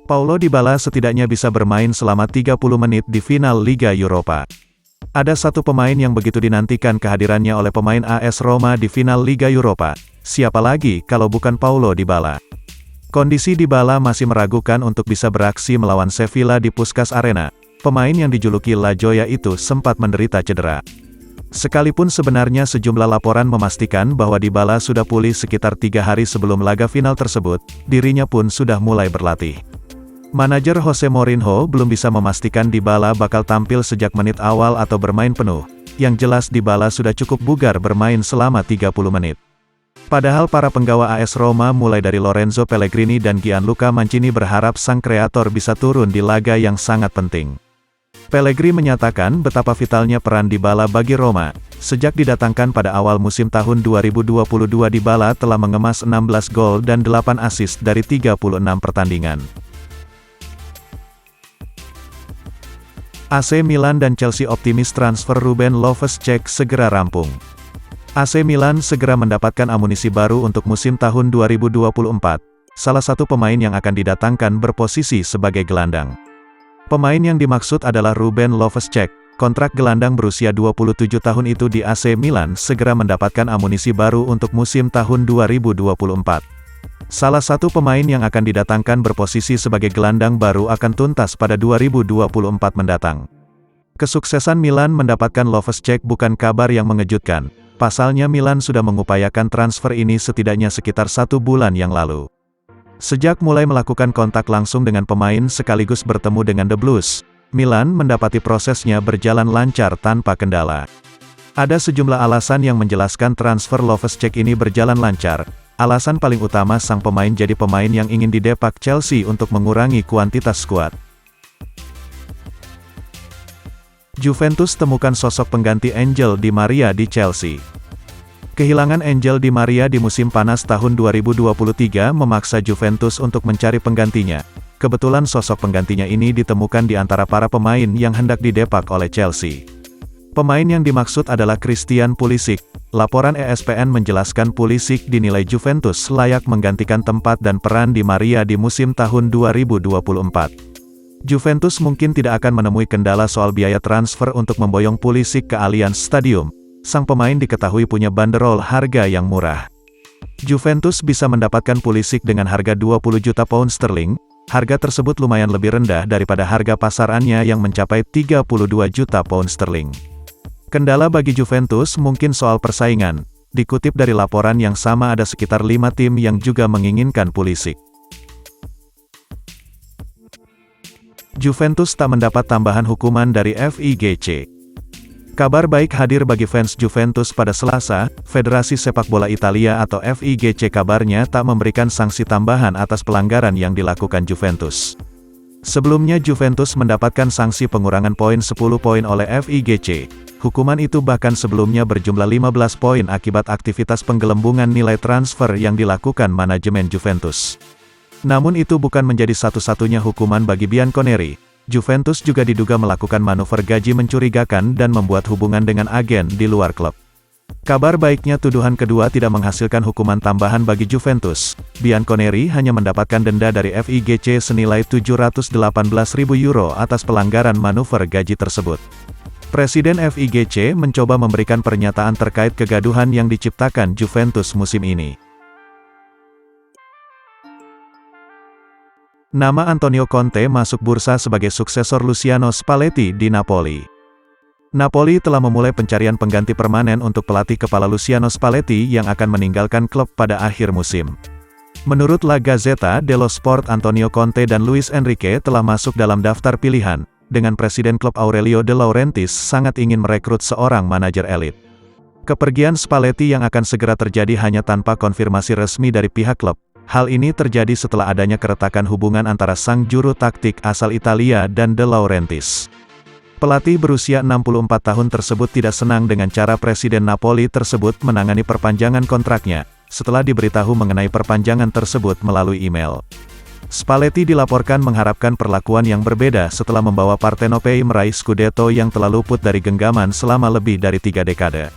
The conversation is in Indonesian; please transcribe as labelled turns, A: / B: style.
A: Paulo Dybala setidaknya bisa bermain selama 30 menit di final Liga Eropa. Ada satu pemain yang begitu dinantikan kehadirannya oleh pemain AS Roma di final Liga Eropa. Siapa lagi kalau bukan Paulo Dybala? Kondisi Dybala masih meragukan untuk bisa beraksi melawan Sevilla di Puskás Arena. Pemain yang dijuluki La Joya itu sempat menderita cedera. Sekalipun sebenarnya sejumlah laporan memastikan bahwa Dybala sudah pulih sekitar 3 hari sebelum laga final tersebut, dirinya pun sudah mulai berlatih. Manajer Jose Mourinho belum bisa memastikan Dybala bakal tampil sejak menit awal atau bermain penuh. Yang jelas Dybala sudah cukup bugar bermain selama 30 menit. Padahal para penggawa AS Roma mulai dari Lorenzo Pellegrini dan Gianluca Mancini berharap sang kreator bisa turun di laga yang sangat penting. Pellegrini menyatakan betapa vitalnya peran Dybala bagi Roma. Sejak didatangkan pada awal musim tahun 2022 Dybala telah mengemas 16 gol dan 8 assist dari 36 pertandingan. AC Milan dan Chelsea optimis transfer Ruben Loftus-Cheek segera rampung. AC Milan segera mendapatkan amunisi baru untuk musim tahun 2024. Salah satu pemain yang akan didatangkan berposisi sebagai gelandang. Pemain yang dimaksud adalah Ruben Loftus-Cheek. Kontrak gelandang berusia 27 tahun itu di AC Milan segera mendapatkan amunisi baru untuk musim tahun 2024. Salah satu pemain yang akan didatangkan berposisi sebagai gelandang baru akan tuntas pada 2024 mendatang. Kesuksesan Milan mendapatkan Loftus-Cheek bukan kabar yang mengejutkan. Pasalnya Milan sudah mengupayakan transfer ini setidaknya sekitar 1 bulan yang lalu. Sejak mulai melakukan kontak langsung dengan pemain sekaligus bertemu dengan The Blues, Milan mendapati prosesnya berjalan lancar tanpa kendala. Ada sejumlah alasan yang menjelaskan transfer Loftus-Cheek ini berjalan lancar. Alasan paling utama sang pemain jadi pemain yang ingin didepak Chelsea untuk mengurangi kuantitas skuad. Juventus temukan sosok pengganti Angel Di Maria di Chelsea. Kehilangan Angel Di Maria di musim panas tahun 2023 memaksa Juventus untuk mencari penggantinya. Kebetulan sosok penggantinya ini ditemukan di antara para pemain yang hendak didepak oleh Chelsea. Pemain yang dimaksud adalah Christian Pulisic. Laporan ESPN menjelaskan Pulisic dinilai Juventus layak menggantikan tempat dan peran Di Maria di musim tahun 2024. Juventus mungkin tidak akan menemui kendala soal biaya transfer untuk memboyong Pulisic ke Allianz Stadium. Sang pemain diketahui punya banderol harga yang murah. Juventus bisa mendapatkan Pulisic dengan harga 20 juta pound sterling. Harga tersebut lumayan lebih rendah daripada harga pasarannya yang mencapai 32 juta pound sterling. Kendala bagi Juventus mungkin soal persaingan. Dikutip dari laporan yang sama ada sekitar 5 tim yang juga menginginkan Pulisic. Juventus tak mendapat tambahan hukuman dari FIGC. Kabar baik hadir bagi fans Juventus pada Selasa. Federasi Sepak Bola Italia atau FIGC kabarnya tak memberikan sanksi tambahan atas pelanggaran yang dilakukan Juventus. Sebelumnya Juventus mendapatkan sanksi pengurangan poin 10 poin oleh FIGC. Hukuman itu bahkan sebelumnya berjumlah 15 poin akibat aktivitas penggelembungan nilai transfer yang dilakukan manajemen Juventus. Namun itu bukan menjadi satu-satunya hukuman bagi Bianconeri. Juventus juga diduga melakukan manuver gaji mencurigakan dan membuat hubungan dengan agen di luar klub. Kabar baiknya tuduhan kedua tidak menghasilkan hukuman tambahan bagi Juventus. Bianconeri hanya mendapatkan denda dari FIGC senilai 718.000 euro atas pelanggaran manuver gaji tersebut. Presiden FIGC mencoba memberikan pernyataan terkait kegaduhan yang diciptakan Juventus musim ini. Nama Antonio Conte masuk bursa sebagai suksesor Luciano Spalletti di Napoli. Napoli telah memulai pencarian pengganti permanen untuk pelatih kepala Luciano Spalletti yang akan meninggalkan klub pada akhir musim. Menurut La Gazzetta dello Sport, Antonio Conte dan Luis Enrique telah masuk dalam daftar pilihan, dengan presiden klub Aurelio De Laurentiis sangat ingin merekrut seorang manajer elit. Kepergian Spalletti yang akan segera terjadi hanya tanpa konfirmasi resmi dari pihak klub. Hal ini terjadi setelah adanya keretakan hubungan antara sang juru taktik asal Italia dan De Laurentiis. Pelatih berusia 64 tahun tersebut tidak senang dengan cara Presiden Napoli tersebut menangani perpanjangan kontraknya, setelah diberitahu mengenai perpanjangan tersebut melalui email. Spalletti dilaporkan mengharapkan perlakuan yang berbeda setelah membawa Partenopei meraih Scudetto yang telah luput dari genggaman selama lebih dari 3 dekade.